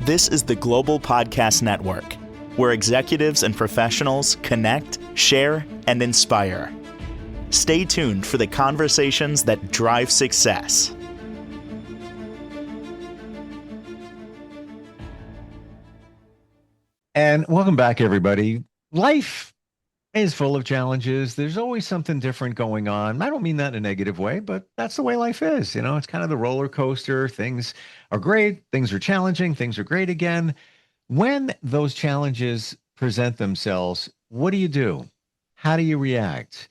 This is the Global Podcast Network, where executives and professionals connect, share, and inspire. Stay tuned for the conversations that drive success. And welcome back, everybody. Life is full of challenges. There's always something different going on. I don't mean that in a negative way, but that's the way life is. It's kind of the roller coaster. Things are great, things are challenging, things are great again. When those challenges present themselves, what do you do? How do you react?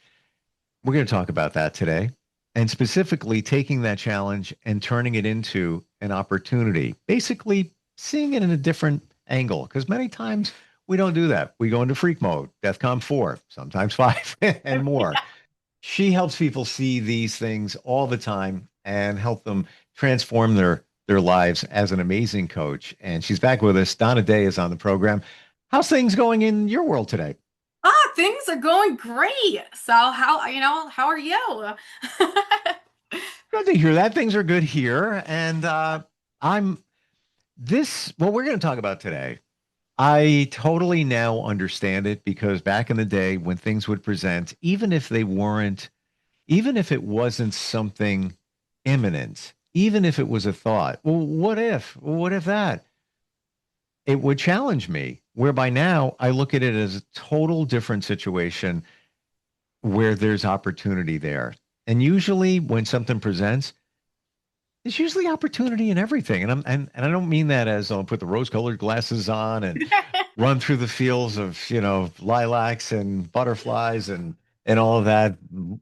We're going to talk about that today, and specifically taking that challenge and turning it into an opportunity, basically seeing it in a different angle, because many times we don't do that. We go into freak mode, DEFCON 4, sometimes 5, and more. She helps people see these things all the time and help them transform their lives as an amazing coach. And she's back with us. Donna Day is on the program. How's things going in your world today? Things are going great. So how are you? Good to hear that. Things are good here. And what we're going to talk about today, I totally now understand it, because back in the day when things would present, even if it wasn't something imminent, even if it was a thought, well, what if? What if that? It would challenge me, whereby now I look at it as a total different situation where there's opportunity there. And usually when something presents, there's usually opportunity in everything. And I don't mean that as I'll put the rose-colored glasses on and run through the fields of, lilacs and butterflies and all of that,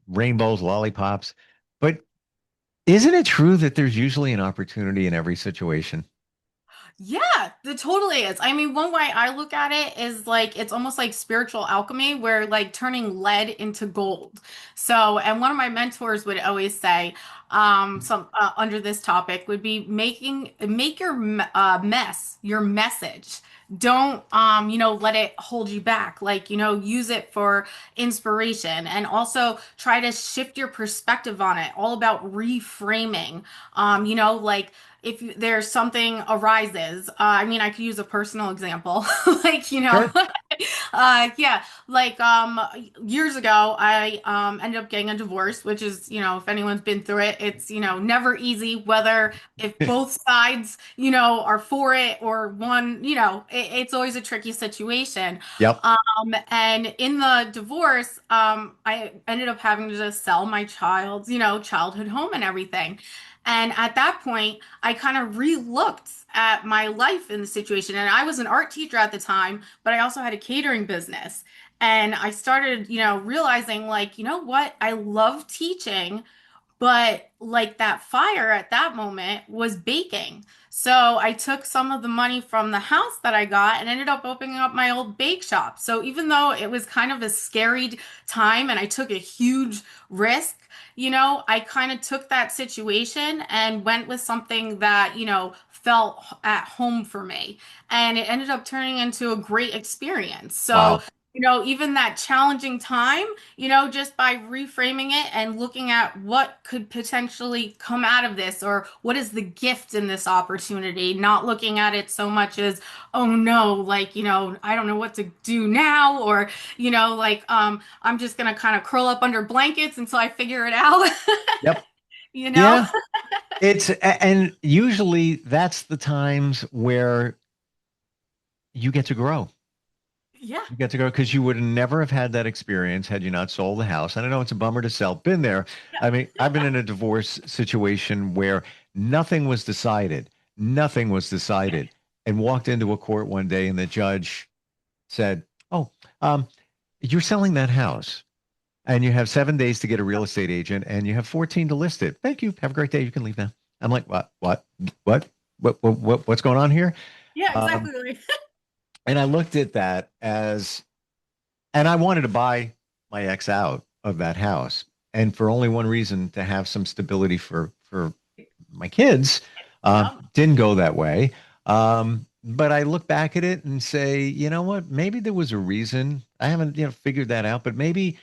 rainbows, lollipops. But isn't it true that there's usually an opportunity in every situation? Yeah, it totally is. I mean, one way I look at it is like it's almost like spiritual alchemy, where like turning lead into gold. So, and one of my mentors would always say, some under this topic would be make your mess your message. Don't let it hold you back. Like, use it for inspiration, and also try to shift your perspective on it. All about reframing. Like there's something arises. I mean, I could use a personal example, like, Sure. yeah, like years ago, I ended up getting a divorce, which is, if anyone's been through it, it's, never easy, whether if both sides, are for it or one, it's always a tricky situation. Yep. And in the divorce, I ended up having to just sell my child's, childhood home and everything. And at that point, I kind of re-looked at my life in the situation. And I was an art teacher at the time, but I also had a catering business. And I started, realizing like, you know what? I love teaching, but like that fire at that moment was baking. So I took some of the money from the house that I got and ended up opening up my old bake shop. So even though it was kind of a scary time and I took a huge risk, I kind of took that situation and went with something that, felt at home for me. And it ended up turning into a great experience. So, Wow. even that challenging time, just by reframing it and looking at what could potentially come out of this, or what is the gift in this opportunity, not looking at it so much as, oh no, like, I don't know what to do now, or, like, I'm just gonna kind of curl up under blankets until I figure it out. Yep. you know? Yeah. And usually that's the times where you get to grow. Yeah. You get to grow because you would never have had that experience had you not sold the house. And I know it's a bummer to sell. Been there. I mean, I've been in a divorce situation where nothing was decided. Nothing was decided. And walked into a court one day and the judge said, "Oh, um, you're selling that house. And you have 7 days to get a real estate agent, and you have 14 to list it. Thank you. Have a great day. You can leave now." I'm like, what, what's going on here? Yeah, Um, exactly. and I looked at that and I wanted to buy my ex out of that house, and for only one reason, to have some stability for my kids. Yeah. Didn't go that way. But I look back at it and say, you know what? Maybe there was a reason. I haven't, figured that out, but maybe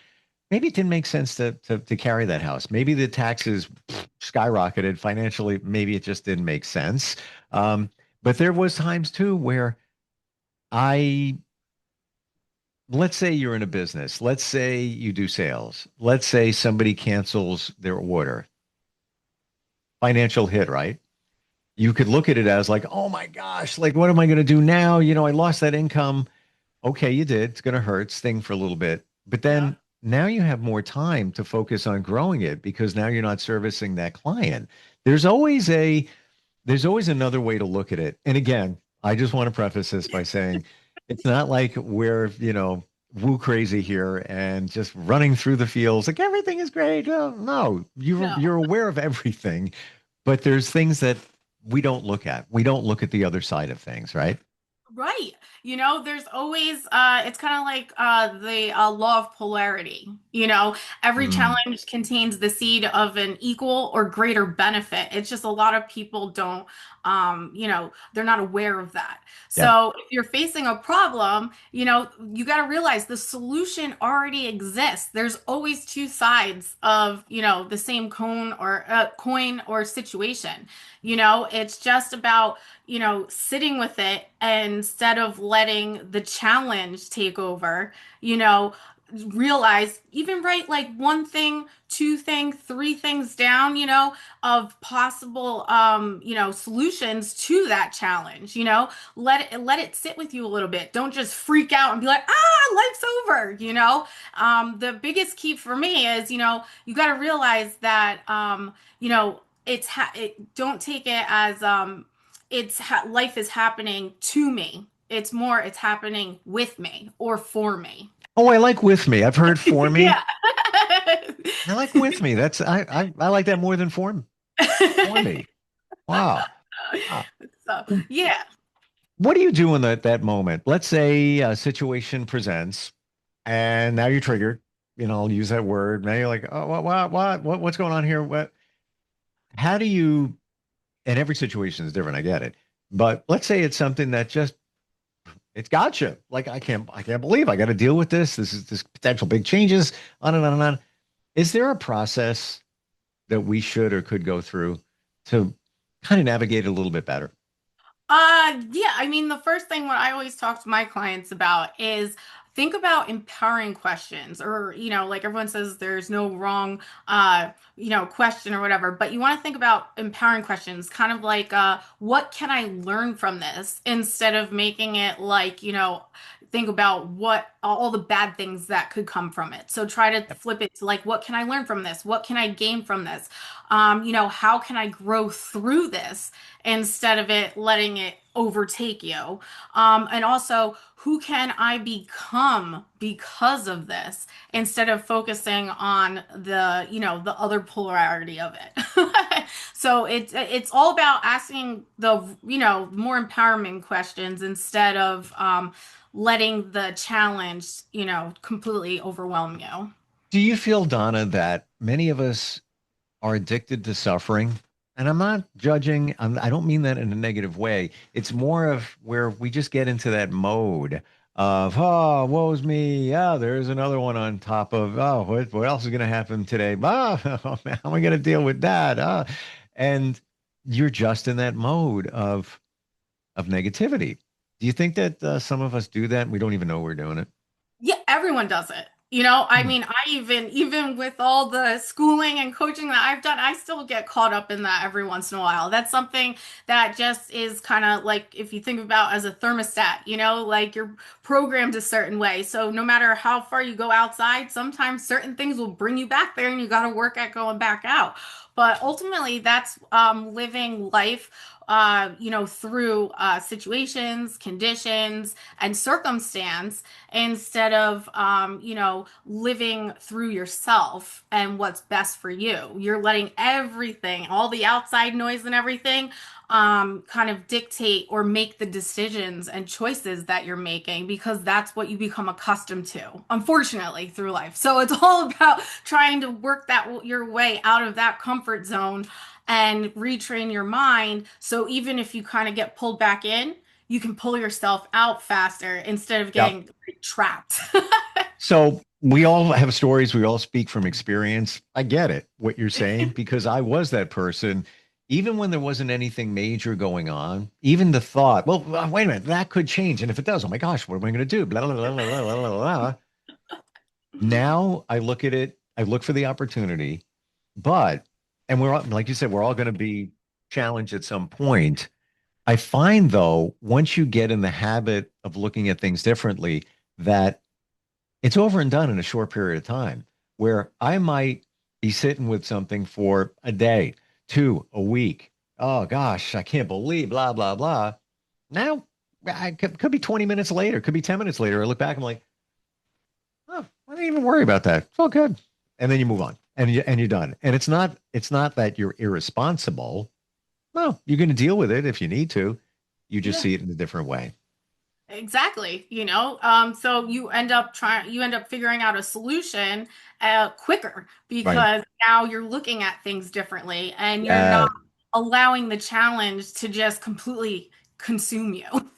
it didn't make sense to carry that house. Maybe the taxes skyrocketed financially. Maybe it just didn't make sense. But there was times too where I, let's say you're in a business. Let's say you do sales. Let's say somebody cancels their order. Financial hit, right? You could look at it as like, oh my gosh, like what am I going to do now? I lost that income. Okay, you did. It's going to hurt, sting for a little bit. But Yeah. then now you have more time to focus on growing it because now you're not servicing that client. There's always a there's always another way to look at it. And again, I just want to preface this by saying it's not like we're, woo crazy here and just running through the fields like everything is great. Oh, no, No. you're aware of everything, but there's things that we don't look at. We don't look at the other side of things, right? Right. There's always it's kind of like the law of polarity. Every Mm, challenge contains the seed of an equal or greater benefit. It's just a lot of people don't they're not aware of that. yeah. So if you're facing a problem, you got to realize the solution already exists. There's always two sides of, the same coin or situation. It's just about sitting with it instead of letting the challenge take over, you know, realize even write like one thing, two things, three things down, of possible solutions to that challenge, let it sit with you a little bit. Don't just freak out and be like, life's over, the biggest key for me is, you got to realize that don't take it as life is happening to me. It's happening with me or for me. Oh, I like with me. I've heard for me. Yeah. I like with me. I like that more than for me. Wow. Uh, So, yeah. what do you do in that moment? Let's say a situation presents and now you're triggered. I'll use that word. Now you're like, oh, what's going on here? How do you, and every situation is different. I get it. But let's say it's something that just, it's gotcha. Like, I can't believe I got to deal with this. This is this potential big changes on and on and on. Is there a process that we should or could go through to kind of navigate it a little bit better? Yeah, I mean, the first thing what I always talk to my clients about is think about empowering questions, or, like everyone says, there's no wrong, question or whatever, but you want to think about empowering questions, kind of like, what can I learn from this, instead of making it like, think about what all the bad things that could come from it. So try to Yep. flip it to like, what can I learn from this? What can I gain from this? How can I grow through this instead of it letting it overtake you? And also, who can I become because of this, instead of focusing on the other polarity of it? So it's all about asking the, more empowerment questions instead of letting the challenge, completely overwhelm you. Do you feel, Donna, that many of us are addicted to suffering? And I'm not judging, I don't mean that in a negative way. It's more of where we just get into that mode of, oh, woe's me. Oh, there's another one on top of, oh, what else is going to happen today? Oh, how am I going to deal with that? And you're just in that mode of negativity. Do you think that some of us do that and we don't even know we're doing it? Yeah, everyone does it. I Hmm. mean, I even with all the schooling and coaching that I've done, I still get caught up in that every once in a while. That's something that just is kind of like, if you think about as a thermostat, like you're programmed a certain way. So no matter how far you go outside, sometimes certain things will bring you back there and you got to work at going back out. But ultimately, that's living life through situations, conditions, and circumstance, instead of living through yourself and what's best for you. You're letting everything, all the outside noise and everything, kind of dictate or make the decisions and choices that you're making, because that's what you become accustomed to, unfortunately, through life. So it's all about trying to work that your way out of that comfort zone and retrain your mind. So even if you kind of get pulled back in, you can pull yourself out faster instead of Yep. getting trapped. So we all have stories. We all speak from experience. I get it, what you're saying, because I was that person. even when there wasn't anything major going on, even the thought, well, wait a minute, that could change. And if it does, oh my gosh, what am I going to do? Blah, blah, blah, blah, blah, blah, blah. Now I look at it, I look for the opportunity, but, and we're all, like you said, we're all going to be challenged at some point. I find though, once you get in the habit of looking at things differently, that it's over and done in a short period of time where I might be sitting with something for a day, two, a week. Oh gosh, I can't believe blah, blah, blah. Now, could be 20 minutes later, could be 10 minutes later. I look back, I'm like, oh, I didn't even worry about that. It's all good. And then you move on and you're done. And it's not that you're irresponsible. No, you're going to deal with it if you need to. You just Yeah. see it in a different way. Exactly, so you end up figuring out a solution quicker Right. because now you're looking at things differently and you're Yeah. not allowing the challenge to just completely consume you.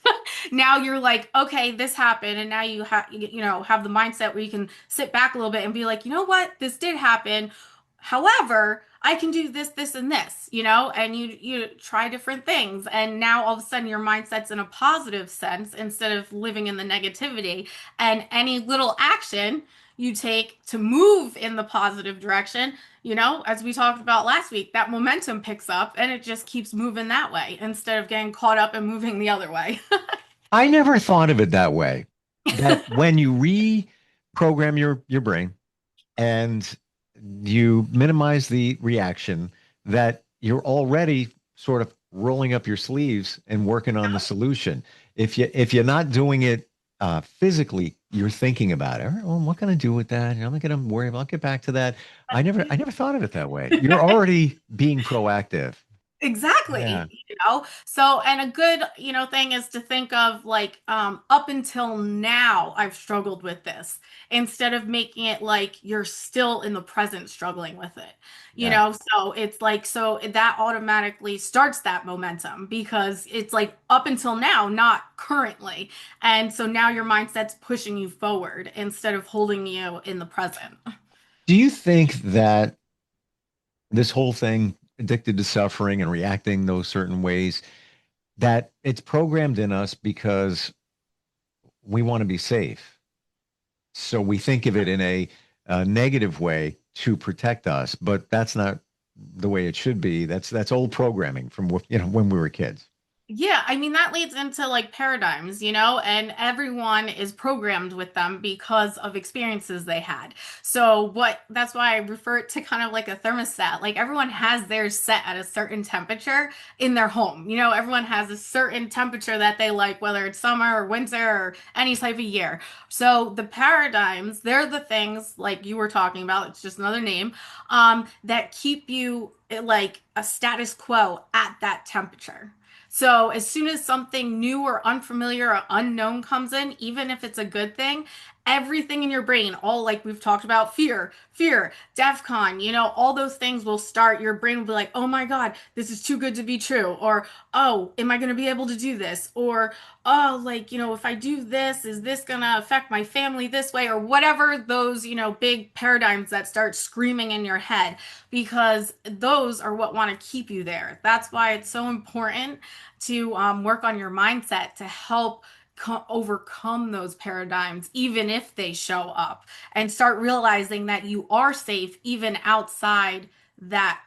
Now you're like, okay, this happened, and now have the mindset where you can sit back a little bit and be like, you know what, this did happen. However, I can do this, this, and this, and you try different things, and now all of a sudden your mindset's in a positive sense instead of living in the negativity. And any little action you take to move in the positive direction, as we talked about last week, that momentum picks up and it just keeps moving that way instead of getting caught up and moving the other way. I never thought of it that way. That when you reprogram your brain and you minimize the reaction, that you're already sort of rolling up your sleeves and working on the solution. If you're not doing it physically, you're thinking about it. All right, well, what can I do with that? I'm not going to worry about. I'll get back to that. I never thought of it that way. You're already being proactive. Yeah. Exactly, So, and a good, thing is to think of like, up until now, I've struggled with this instead of making it like you're still in the present struggling with it, Yeah. So it's like, so that automatically starts that momentum because it's like up until now, not currently. And so now your mindset's pushing you forward instead of holding you in the present. Do you think that this whole thing, addicted to suffering and reacting those certain ways, that it's programmed in us because we want to be safe? So we think of it in a negative way to protect us, but that's not the way it should be. That's old programming from when we were kids. Yeah, I mean, that leads into like paradigms, and everyone is programmed with them because of experiences they had. That's why I refer it to kind of like a thermostat. Like everyone has theirs set at a certain temperature in their home. Everyone has a certain temperature that they like, whether it's summer or winter or any type of year. So the paradigms, they're the things like you were talking about, it's just another name, that keep you like a status quo at that temperature. So as soon as something new or unfamiliar or unknown comes in, even if it's a good thing, everything in your brain, all like we've talked about, fear, DEFCON, all those things will start. Your brain will be like, oh my God, this is too good to be true. Or, oh, am I going to be able to do this? Or, oh, like, if I do this, is this going to affect my family this way? Or whatever those, big paradigms that start screaming in your head, because those are what want to keep you there. That's why it's so important to work on your mindset to help overcome those paradigms, even if they show up, and start realizing that you are safe even outside that,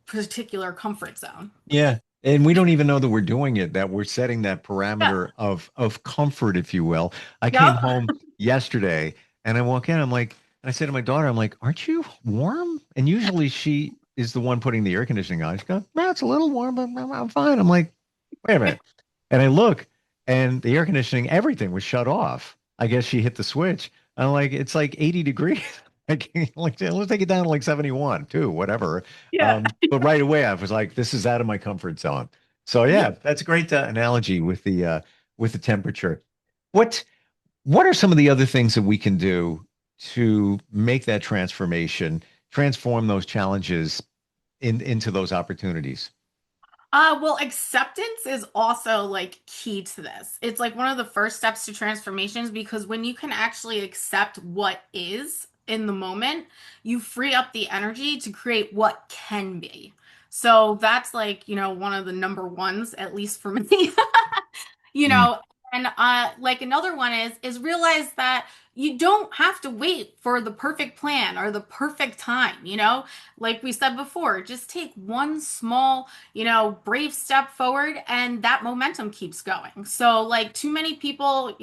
particular comfort zone. Yeah. And we don't even know that we're doing it, that we're setting that Yeah. parameter of comfort, if you will. I came Yep. home yesterday and I walk in, I'm like, I said to my daughter, I'm like, aren't you warm? And usually she is the one putting the air conditioning on. She goes, no, it's a little warm, but I'm fine. I'm like, wait a minute. And I look and the air conditioning, everything was shut off. I guess she hit the switch. I'm like, it's like 80 degrees. Like, let's take it down to like 71, too, whatever. Yeah. But right away, I was like, this is out of my comfort zone. So Yeah. yeah, that's a great analogy with the temperature. What what are some of the other things that we can do to make that transformation, transform those challenges into those opportunities? Well, acceptance is also like key to this. It's like one of the first steps to transformations because when you can actually accept what is in the moment, you free up the energy to create what can be. So that's like, one of the number ones, at least for me. you Mm. know and like another one is realize that you don't have to wait for the perfect plan or the perfect time, like we said before, just take one small, brave step forward, and that momentum keeps going. So like too many people,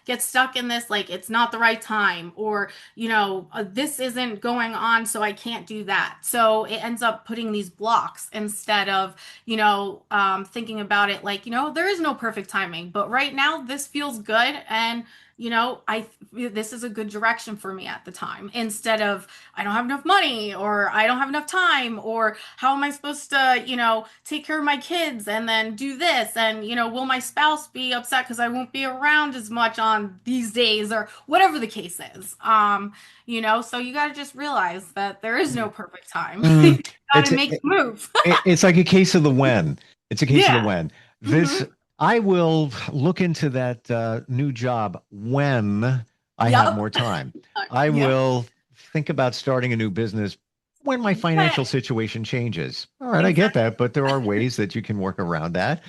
get stuck in this, like it's not the right time, or this isn't going on, so I can't do that. So it ends up putting these blocks instead of thinking about it like, there is no perfect timing, but right now this feels good, and this is a good direction for me at the time. Instead of I don't have enough money, or I don't have enough time, or how am I supposed to, take care of my kids and then do this, and will my spouse be upset because I won't be around as much on these days, or whatever the case is. So you got to just realize that there is no perfect time. You Mm. got It's to make the move. it's like a case of the when. It's a case of the Yeah. when. Hmm. This I will look into that new job when I have Yep. more time. I Yep. will think about starting a new business when my financial Yeah. situation changes. All right, I get Exactly. that, but there are ways that you can work around that.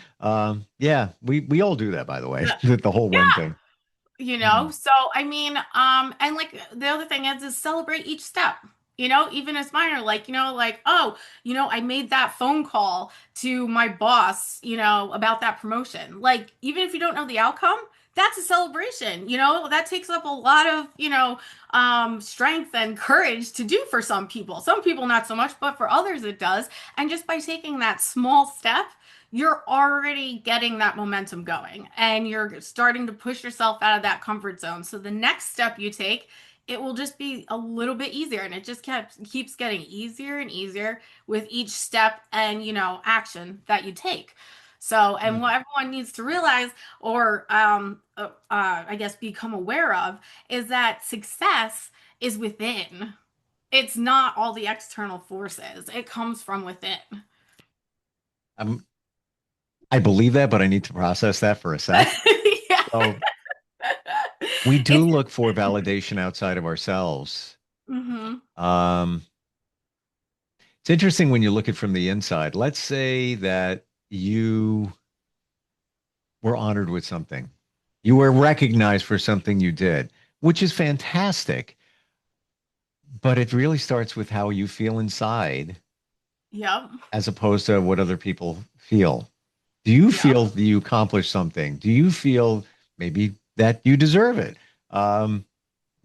Yeah, we all do that, by the way, Yeah. the whole when thing. Mhm. So I mean, and like the other thing is celebrate each step. Even as minor, like, like, oh, I made that phone call to my boss, about that promotion. Like, even if you don't know the outcome, that's a celebration. That takes up a lot of, strength and courage to do for some people. Some people not so much, but for others it does. And just by taking that small step, you're already getting that momentum going, and you're starting to push yourself out of that comfort zone. So the next step you take, it will just be a little bit easier, and it just keeps getting easier and easier with each step and action that you take. So, and what everyone needs to realize, or I guess become aware of, is that success is within. It's not all the external forces. It comes from within. Um, I believe that, but I need to process that for a sec. Yeah. So we do It's look for validation outside of ourselves. hmm Um, it's interesting when you look at it from the inside. Let's say that you were honored with something. You were recognized for something you did, which is fantastic. But it really starts with how you feel inside Yep. as opposed to what other people feel. Do you Yep. feel that you accomplished something? Do you feel maybe that you deserve it? Um,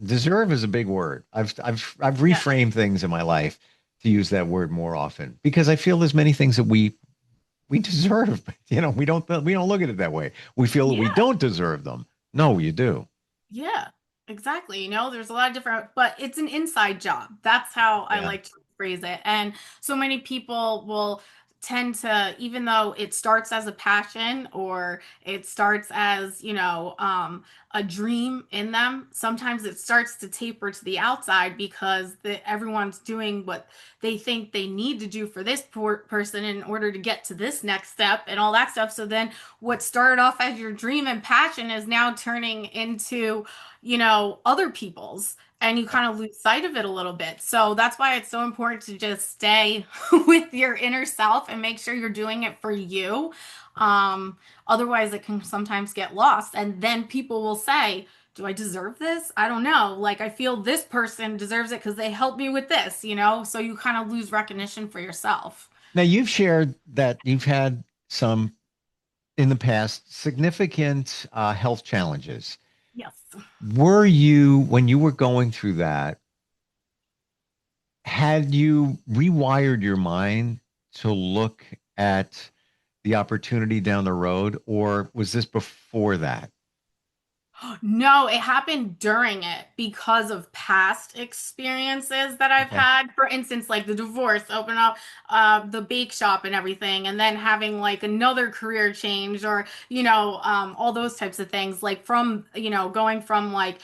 Deserve is a big word. I've Yeah. reframed things in my life to use that word more often because I feel there's many things that we deserve. We don't look at it that way. We feel that we Yeah. don't deserve them. No, you do. Yeah. Exactly. There's a lot of different, but it's an inside job. That's how I Yeah. like to phrase it. And so many people will tend to, even though it starts as a passion, or it starts as, a dream in them, sometimes it starts to taper to the outside because everyone's doing what they think they need to do for this person in order to get to this next step and all that stuff. So then what started off as your dream and passion is now turning into, other people's, and you kind of lose sight of it a little bit. So that's why it's so important to just stay with your inner self and make sure you're doing it for you. Otherwise, it can sometimes get lost. And then people will say, do I deserve this? I don't know. Like, I feel this person deserves it because they helped me with this, So you kind of lose recognition for yourself. Now you've shared that you've had some in the past significant health challenges. Yes. Were you, when you were going through that, had you rewired your mind to look at the opportunity down the road, or was this before that? No, it happened during it because of past experiences that I've Okay. had. For instance, like the divorce, open up the bake shop and everything, and then having like another career change, or all those types of things. Like from going from like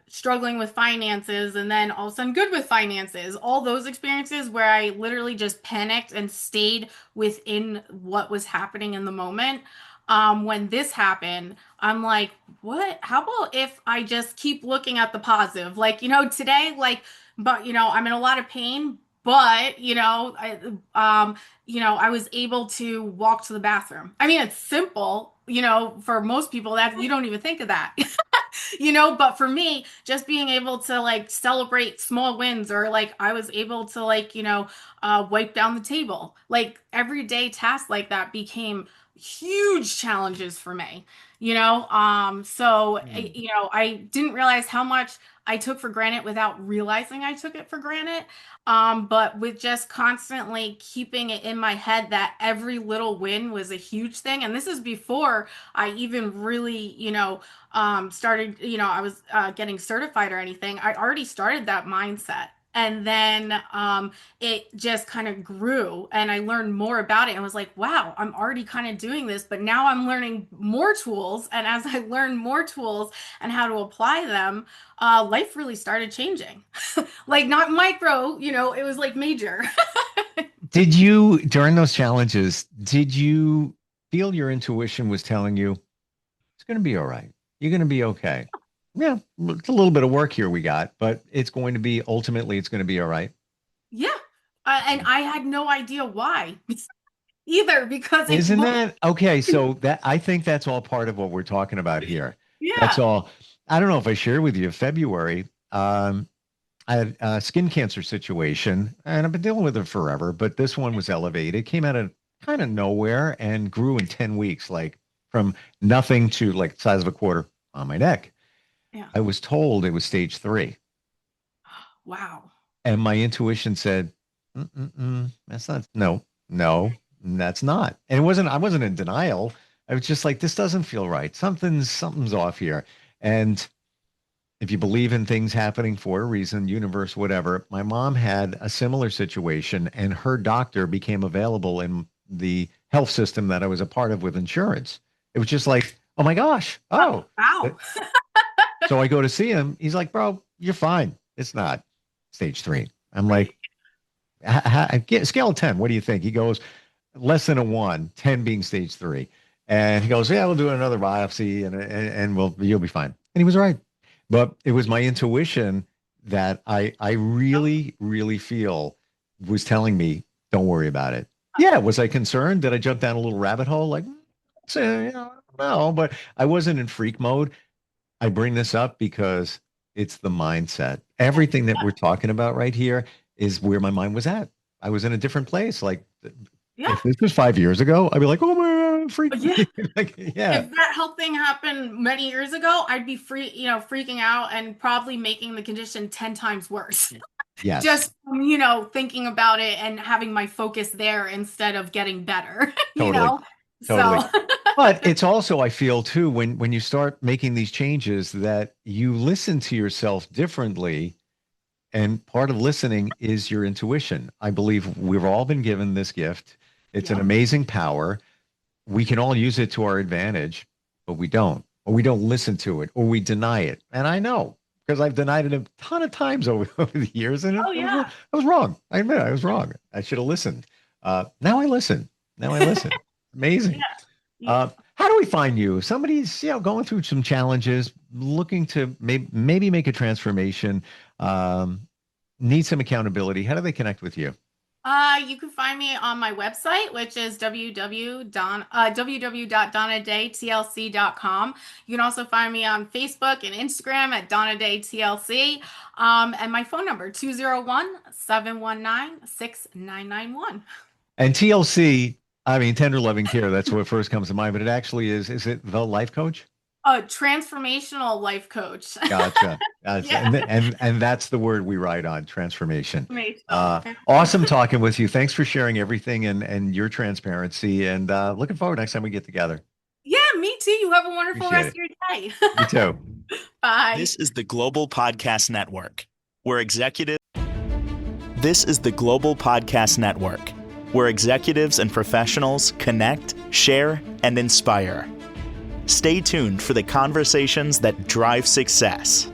struggling with finances, and then all of a sudden good with finances. All those experiences where I literally just panicked and stayed within what was happening in the moment. When this happened, I'm like, what? How about if I just keep looking at the positive? Like, today, like, but I'm in a lot of pain, but I was able to walk to the bathroom. I mean, it's simple, for most people that you don't even think of that. But for me, just being able to like celebrate small wins, or like I was able to like, wipe down the table, like everyday tasks like that became huge challenges for me, Mm. I didn't realize how much I took for granted without realizing I took it for granted. But with just constantly keeping it in my head that every little win was a huge thing. And this is before I even really, started, I was getting certified or anything. I already started that mindset. And then it just kind of grew and I learned more about it and was like, wow, I'm already kind of doing this, but now I'm learning more tools. And as I learned more tools and how to apply them, life really started changing. Like not micro, it was like major. Did you, during those challenges, did you feel your intuition was telling you it's going to be all right? You're going to be okay. Yeah, it's a little bit of work here we got, but it's going to be ultimately it's going to be all right. Yeah. And I had no idea why either because it Isn't looked, that okay? So that I think that's all part of what we're talking about here. That's yeah, all. I don't know if I shared with you February. I had a skin cancer situation, and I've been dealing with it forever, but this one was elevated, came out of kind of nowhere and grew in 10 weeks, like from nothing to like the size of a quarter on my neck. yeah. I was told it was stage 3. Wow. And my intuition said, that's not, no, that's not. And I wasn't in denial. I was just like, this doesn't feel right. Something's off here. And if you believe in things happening for a reason, universe, whatever, my mom had a similar situation and her doctor became available in the health system that I was a part of with insurance. It was just like, oh my gosh. Oh, Wow. so I go to see him. He's like, bro, you're fine. It's not stage 3. I'm like, scale of 10. What do you think? He goes, less than a 1, 10 being stage 3. And he goes, yeah, we'll do another biopsy and you'll be fine. And he was right. But it was my intuition that I really, really feel was telling me, don't worry about it. Yeah. Was I concerned? Did I jump down a little rabbit hole? Like, no, but I wasn't in freak mode. I bring this up because it's the mindset. Everything that we're talking about right here is where my mind was at. I was in a different place. Like Yeah. if this was 5 years ago, I'd be like, oh my God, freak. Yeah. Like, yeah, If that health thing happened many years ago, I'd be freaking out and probably making the condition 10 times worse. yes, Just from, thinking about it and having my focus there instead of getting better, totally, totally. So But it's also, I feel too, when you start making these changes that you listen to yourself differently. And part of listening is your intuition. I believe we've all been given this gift. It's an yeah. amazing power. We can all use it to our advantage, but we don't, or we don't listen to it, or we deny it. And I know because I've denied it a ton of times over the years, and Oh I was wrong. I admit I was wrong. I should have listened. Now I listen. Now I listen. yeah. Amazing. Yeah. How do we find you? Somebody's going through some challenges, looking to maybe make a transformation, need some accountability. How do they connect with you? You can find me on my website, which is www.donnadaytlc.com. You can also find me on Facebook and Instagram at Donna Day TLC. And my phone number, 201-719-6991. And TLC, I mean, tender loving care. That's what first comes to mind, but it actually is it the life coach? A transformational life coach. Gotcha. Gotcha. Yeah. And that's the word we write on, transformation. Transformational. Awesome talking with you. Thanks for sharing everything and your transparency. And looking forward next time we get together. Yeah, me too. You have a wonderful Appreciate rest it. of your day. You too. Bye. This is the Global Podcast Network, where executive. This is the Global Podcast Network, where executives and professionals connect, share, and inspire. Stay tuned for the conversations that drive success.